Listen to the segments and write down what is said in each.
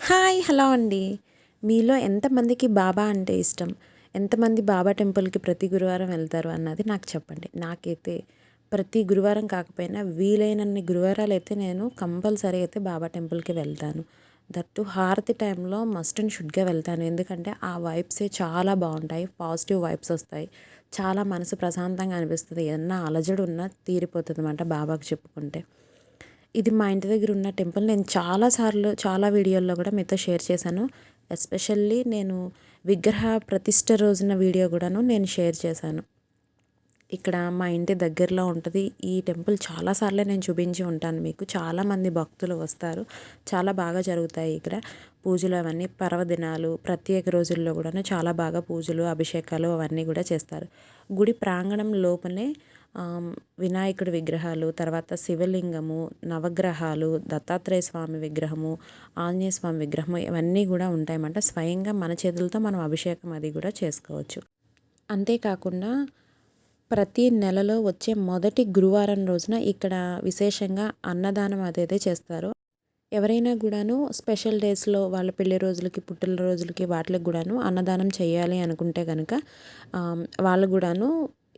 Hi hello అండి. మీలో ఎంతమందికి బాబా అంటే ఇష్టం? ఎంతమంది బాబా టెంపుల్‌కి ప్రతి గురువారం వెళ్తారు అన్నది నాకు చెప్పండి. నాకైతే ప్రతి గురువారం కాకపోయినా వీలైనన్ని గురువారాలైతే నేను కంపల్సరీ అయితే బాబా టెంపుల్‌కి వెళ్తాను. దట్ టూ హారతి టైంలో మస్ట్ అండ్ షుడ్‌గా వెళ్తాను. ఎందుకంటే ఆ వైబ్సే చాలా బావుంటాయి. పాజిటివ్ వైబ్స్ వస్తాయి. చాలా మనసు ప్రశాంతంగా అనిపిస్తది. ఏదన్నా అలజడి ఉన్నా తీరిపోతదనమాట బాబాకి చెప్పుకుంటే. ఇది మా ఇంటి దగ్గర ఉన్న టెంపుల్. నేను చాలా సార్లు చాలా వీడియోల్లో కూడా మీతో షేర్ చేశాను. ఎస్పెషల్లీ నేను విగ్రహ ప్రతిష్ఠ రోజున వీడియో కూడాను నేను షేర్ చేశాను. ఇక్కడ మా ఇంటి దగ్గరలో ఉంటుంది ఈ టెంపుల్. చాలా సార్లే నేను చూపించి ఉంటాను మీకు. చాలామంది భక్తులు వస్తారు. చాలా బాగా జరుగుతాయి ఇక్కడ పూజలు అవన్నీ. పర్వదినాలు ప్రత్యేక రోజుల్లో కూడాను చాలా బాగా పూజలు అభిషేకాలు అవన్నీ కూడా చేస్తారు. గుడి ప్రాంగణం లోపలే వినాయకుడి విగ్రహాలు, తర్వాత శివలింగము, నవగ్రహాలు, దత్తాత్రేయ స్వామి విగ్రహము, ఆంజనేయ స్వామి విగ్రహము ఇవన్నీ కూడా ఉంటాయన్నమాట. స్వయంగా మన చేతులతో మనం అభిషేకం అది కూడా చేసుకోవచ్చు. అంతేకాకుండా ప్రతి నెలలో వచ్చే మొదటి గురువారం రోజున ఇక్కడ విశేషంగా అన్నదానం అదైతే చేస్తారు. ఎవరైనా కూడాను స్పెషల్ డేస్లో వాళ్ళ పెళ్లి రోజులకి, పుట్టినరోజులకి వాటికి కూడాను అన్నదానం చేయాలి అనుకుంటే కనుక వాళ్ళు కూడాను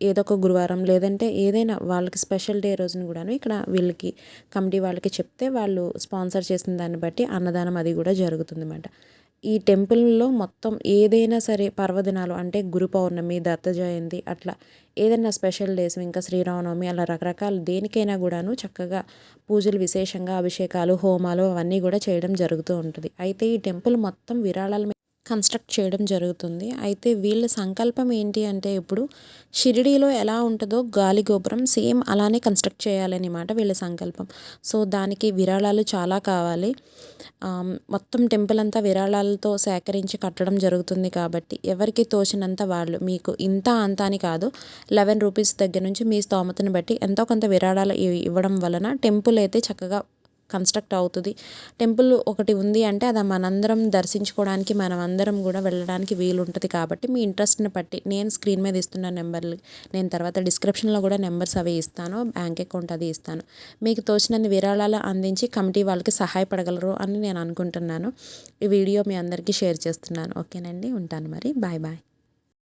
ఏదో ఒక గురువారం లేదంటే ఏదైనా వాళ్ళకి స్పెషల్ డే రోజున కూడాను ఇక్కడ వీళ్ళకి కమిటీ వాళ్ళకి చెప్తే వాళ్ళు స్పాన్సర్ చేసిన దాన్ని బట్టి అన్నదానం అది కూడా జరుగుతుందన్నమాట. ఈ టెంపుల్లో మొత్తం ఏదైనా సరే పర్వదినాలు అంటే గురు పౌర్ణమి, దత్త జయంతి అట్లా ఏదైనా స్పెషల్ డేస్ ఇంకా శ్రీరామనవమి అలా రకరకాల దేనికైనా కూడాను చక్కగా పూజలు విశేషంగా అభిషేకాలు, హోమాలు అవన్నీ కూడా చేయడం జరుగుతూ ఉంటుంది. అయితే ఈ టెంపుల్ మొత్తం విరాళాల మీద కన్స్ట్రక్ట్ చేయడం జరుగుతుంది. అయితే వీళ్ళ సంకల్పం ఏంటి అంటే ఇప్పుడు షిరిడీలో ఎలా ఉంటుందో గాలి గోపురం సేమ్ అలానే కన్స్ట్రక్ట్ చేయాలన్నమాట వీళ్ళ సంకల్పం. సో దానికి విరాళాలు చాలా కావాలి. మొత్తం టెంపుల్ అంతా విరాళాలతో సేకరించి కట్టడం జరుగుతుంది కాబట్టి ఎవరికి తోచినంత వాళ్ళు మీకు ఇంత అంత అని కాదు 11 రూపీస్ దగ్గర నుంచి మీ స్తోమతను బట్టి ఎంతో కొంత విరాళాలు ఇవ్వడం వలన టెంపుల్ అయితే చక్కగా కన్స్ట్రక్ట్ అవుతుంది. టెంపుల్ ఒకటి ఉంది అంటే అది మనందరం దర్శించుకోవడానికి మనమందరం కూడా వెళ్ళడానికి వీలు ఉంటుంది. కాబట్టి మీ ఇంట్రెస్ట్ని బట్టి నేను స్క్రీన్ మీద ఇస్తున్న నెంబర్లు నేను తర్వాత డిస్క్రిప్షన్లో కూడా నెంబర్స్ అవి ఇస్తాను, బ్యాంక్ అకౌంట్ అది ఇస్తాను. మీకు తోచినన్ని విరాళాలు అందించి కమిటీ వాళ్ళకి సహాయపడగలరు అని నేను అనుకుంటున్నాను. ఈ వీడియో మీ అందరికీ షేర్ చేస్తున్నాను. ఓకేనండి, ఉంటాను మరి. Bye bye.